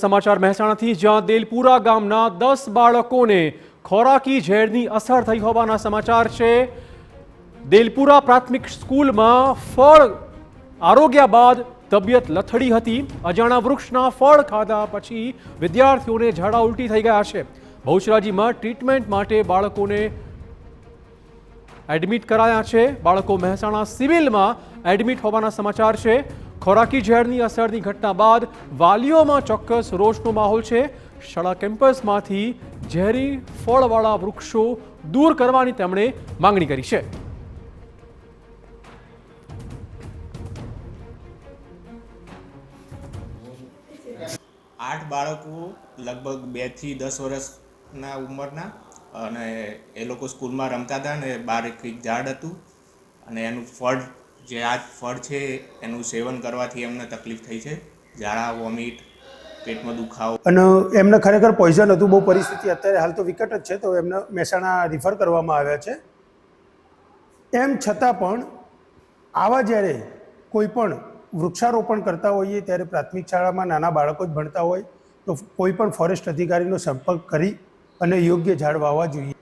સમાચાર મહેસાણાથી, જ્યાં દેલપુરા ગામના 10 બાળકોને ખોરાકી ઝેરની અસર થઈ હોવાના સમાચાર છે। દેલપુરા પ્રાથમિક સ્કૂલમાં ફળ આરોગ્યા બાદ તબિયત લથડી હતી। અજાણા વૃક્ષના ફળ ખાધા પછી વિદ્યાર્થીઓને ઝાડા ઉલટી થઈ ગયા છે। બહુચરાજીમાં ટ્રીટમેન્ટ માટે બાળકોને એડમિટ કરાયા છે। બાળકો મહેસાણા સિવિલમાં એડમિટ હોવાના સમાચાર છે। ખોરાકી ઝેરની અસરની ઘટના બાદ વાલીઓમાં ચોક્કસ રોષનો માહોલ છે। શાળા કેમ્પસમાંથી ઝેરી ફળવાળા વૃક્ષો દૂર કરવાની તેમણે માંગણી કરી છે। आठ बाळको लगभग 2 થી 10 વર્ષના ઉંમરના અને એ લોકો સ્કૂલમાં રમતા હતા ને બહાર એક ઝાડ હતું અને એનું ફળ જે આ ફળ છે એનું સેવન કરવાથી એમને તકલીફ થઈ છે। ઝાડા વોમિટ પેટમાં દુખાવો અને એમને ખરેખર પોઈઝન હતું। બહુ પરિસ્થિતિ અત્યારે હાલ તો વિકટ જ છે, તો એમને મહેસાણા રિફર કરવામાં આવ્યા છે। એમ છતાં પણ આવા જ્યારે કોઈ પણ વૃક્ષારોપણ કરતા હોઈએ ત્યારે પ્રાથમિક શાળામાં નાના બાળકો જ ભણતા હોય તો કોઈ પણ ફોરેસ્ટ અધિકારીનો સંપર્ક કરી અને યોગ્ય ઝાડ વાવવા જોઈએ।